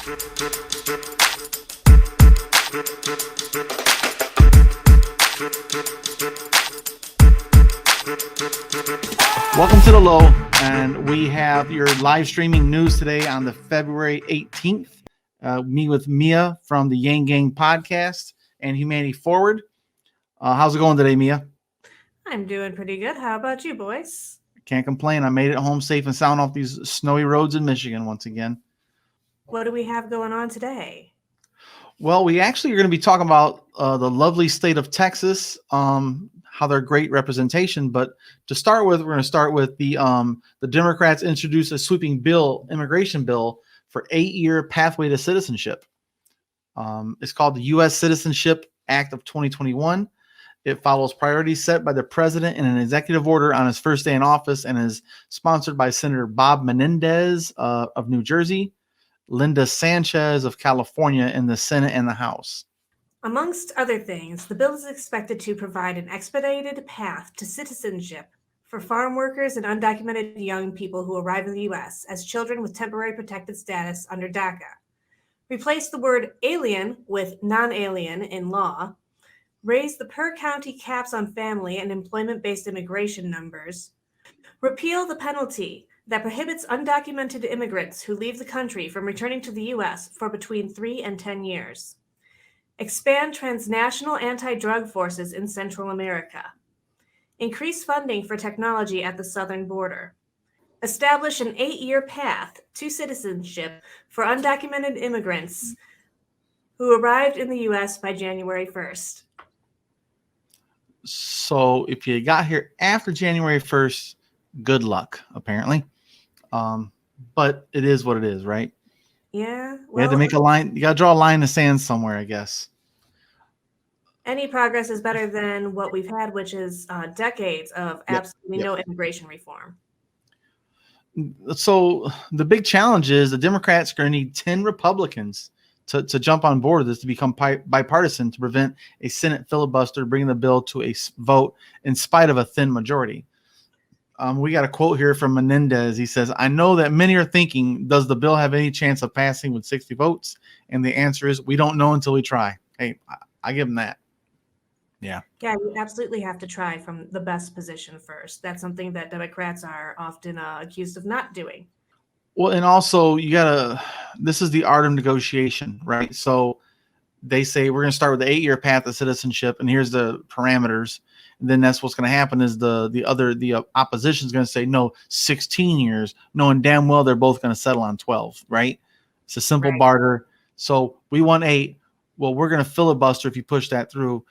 Welcome to The Low, and we have your live streaming news today on the February 18th. Me with Mia from the Yang Gang podcast and Humanity Forward. How's it going today, Mia? I'm doing pretty good. How about you, boys? Can't complain. I made it home safe and sound off these snowy roads in Michigan once again. What do we have going on today? Well, we actually are going to be talking about the lovely state of Texas, how they're great representation. But to start with, we're going to start with the Democrats introduced a sweeping immigration bill for 8-year pathway to citizenship. It's called the U.S. Citizenship Act of 2021. It follows priorities set by the president in an executive order on his first day in office and is sponsored by Senator Bob Menendez of New Jersey, Linda Sanchez of California in the Senate and the House. Amongst other things, the bill is expected to provide an expedited path to citizenship for farm workers and undocumented young people who arrive in the U.S. as children with temporary protected status under DACA. Replace the word alien with non-alien in law. Raise the per-county caps on family and employment-based immigration numbers. Repeal the penalty that prohibits undocumented immigrants who leave the country from returning to the U.S. for between 3 and 10 years. Expand transnational anti-drug forces in Central America. Increase funding for technology at the southern border. Establish an 8-year path to citizenship for undocumented immigrants who arrived in the U.S. by January 1st. So if you got here after January 1st, good luck, apparently. But it is what it is, right? Yeah. Well, we had to make a line. You got to draw a line in the sand somewhere, I guess. Any progress is better than what we've had, which is decades of absolutely no immigration reform. So the big challenge is the Democrats are going to need 10 Republicans to jump on board with this to become bipartisan to prevent a Senate filibuster, bringing the bill to a vote in spite of a thin majority. We got a quote here from Menendez. He says, "I know that many are thinking, does the bill have any chance of passing with 60 votes? And the answer is, we don't know until we try." Hey, I give him that. Yeah. Yeah, you absolutely have to try from the best position first. That's something that Democrats are often accused of not doing. Well, and also this is the art of negotiation, right? So they say we're going to start with the 8-year path of citizenship, and here's the parameters. And then that's what's going to happen is the opposition is going to say, no, 16 years, knowing damn well they're both going to settle on 12, right? It's a simple barter. So we want 8. Well, we're going to filibuster if you push that through.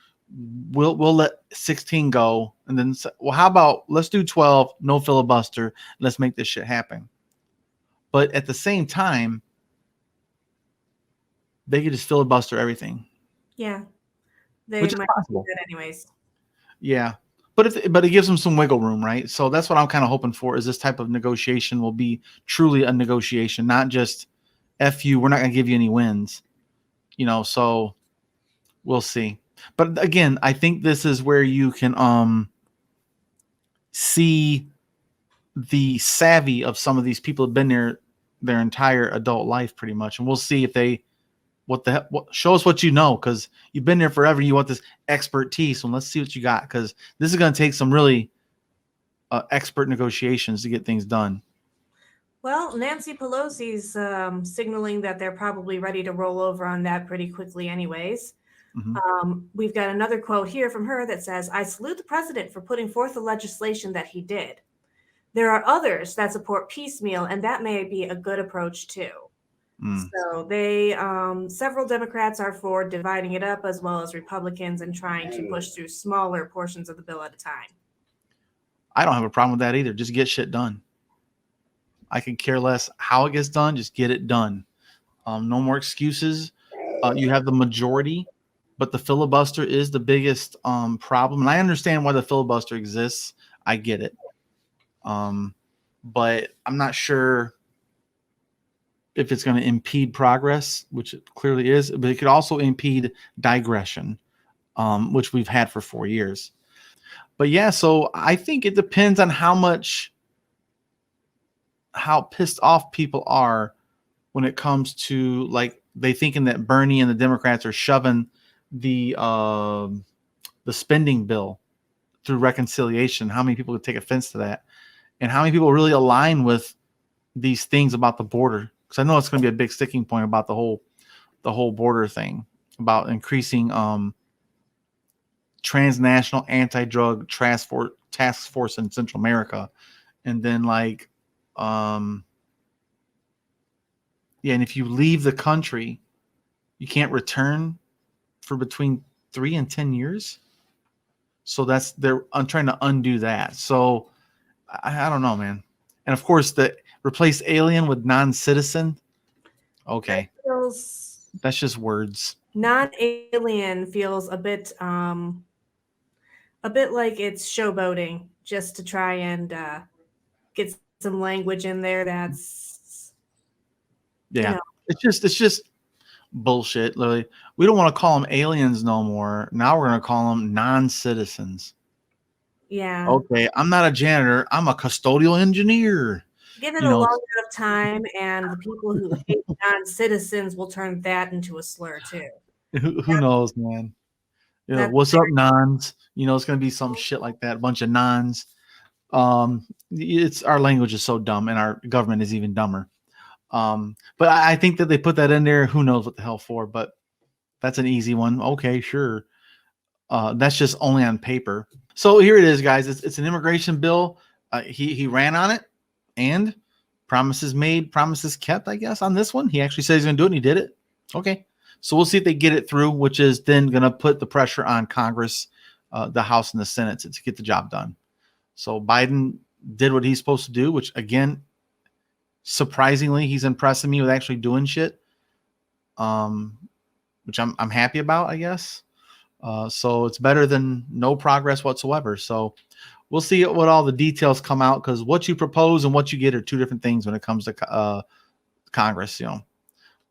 We'll let 16 go, and then well, how about let's do 12, no filibuster, let's make this shit happen. But at the same time, they could just filibuster everything. Yeah, they which might is possible. do that anyways. Yeah, but it gives them some wiggle room, right? So that's what I'm kind of hoping for, is this type of negotiation will be truly a negotiation, not just F you, we're not going to give you any wins, so we'll see. But again, I think this is where you can see the savvy of some of these people who have been there their entire adult life pretty much. And we'll see if they show us what you know, because you've been there forever. You want this expertise, and let's see what you got, because this is going to take some really expert negotiations to get things done. Well, Nancy Pelosi's signaling that they're probably ready to roll over on that pretty quickly anyways. Mm-hmm. We've got another quote here from her that says, "I salute the president for putting forth the legislation that he did. There are others that support piecemeal, and that may be a good approach too." So several Democrats are for dividing it up, as well as Republicans, and trying to push through smaller portions of the bill at a time. I don't have a problem with that either. Just get shit done. I could care less how it gets done. Just get it done. No more excuses. You have the majority, but the filibuster is the biggest problem. And I understand why the filibuster exists. I get it. But I'm not sure if it's going to impede progress, which it clearly is, but it could also impede digression, which we've had for 4 years. But yeah, so I think it depends on how pissed off people are when it comes to like they thinking that Bernie and the Democrats are shoving the spending bill through reconciliation. How many people would take offense to that, and how many people really align with these things about the border? Because I know it's going to be a big sticking point about the whole border thing, about increasing transnational anti-drug task force in Central America, and then like and if you leave the country, you can't return for between 3 and 10 years. So I'm trying to undo that. So I don't know, man. And of course, the replace alien with non-citizen. Okay, that's just words. Non-alien feels a bit like it's showboating just to try and get some language in there that's It's just bullshit. Literally, we don't want to call them aliens no more. Now we're going to call them non-citizens. Yeah. Okay, I'm not a janitor. I'm a custodial engineer. Give it a long enough time, and the people who hate non-citizens will turn that into a slur too. Who knows, man? What's up, nons? It's going to be some shit like that. A bunch of nons. It's our language is so dumb, and our government is even dumber. But I think that they put that in there. Who knows what the hell for? But that's an easy one. Okay, sure. That's just only on paper. So here it is, guys. It's an immigration bill. He ran on it, and promises made, promises kept. I guess on this one, he actually said he's going to do it, and he did it. Okay, so we'll see if they get it through, which is then going to put the pressure on Congress, the House and the Senate to get the job done. So Biden did what he's supposed to do, which again, surprisingly, he's impressing me with actually doing shit, which I'm happy about, I guess. So it's better than no progress whatsoever. So we'll see what all the details come out, because what you propose and what you get are two different things when it comes to Congress,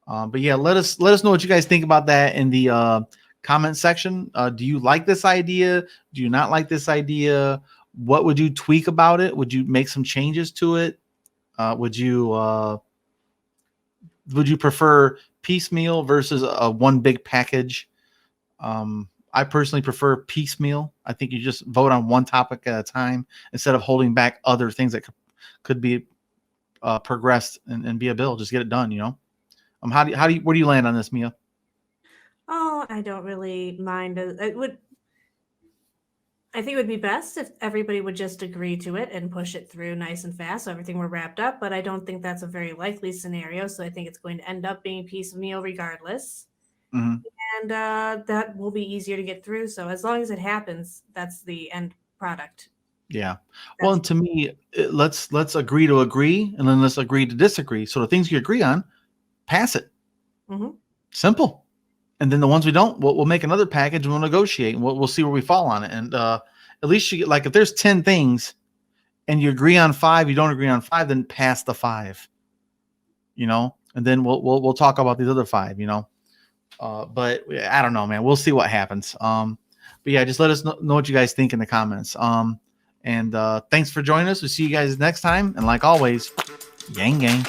But yeah, let us know what you guys think about that in the comment section. Do you like this idea? Do you not like this idea? What would you tweak about it? Would you make some changes to it? Would you prefer piecemeal versus a one big package? I personally prefer piecemeal. I think you just vote on one topic at a time instead of holding back other things that could be progressed and be a bill. Just get it done, where do you land on this, Mia? Oh, I don't really mind. I think it would be best if everybody would just agree to it and push it through nice and fast so everything were wrapped up, but I don't think that's a very likely scenario, so I think it's going to end up being piecemeal regardless. Mm-hmm. And that will be easier to get through, so as long as it happens, that's the end product. Yeah. Well, and to me, let's agree to agree, and then let's agree to disagree. So the things you agree on, pass it. Mm-hmm. Simple. And then the ones we don't, we'll make another package and we'll negotiate, and we'll see where we fall on it. And at least you get, like, if there's 10 things and you agree on 5, you don't agree on 5, then pass the 5, and then we'll talk about these other 5, but I don't know, man. We'll see what happens. But yeah, just let us know what you guys think in the comments. And thanks for joining us. We'll see you guys next time. And like always, gang gang.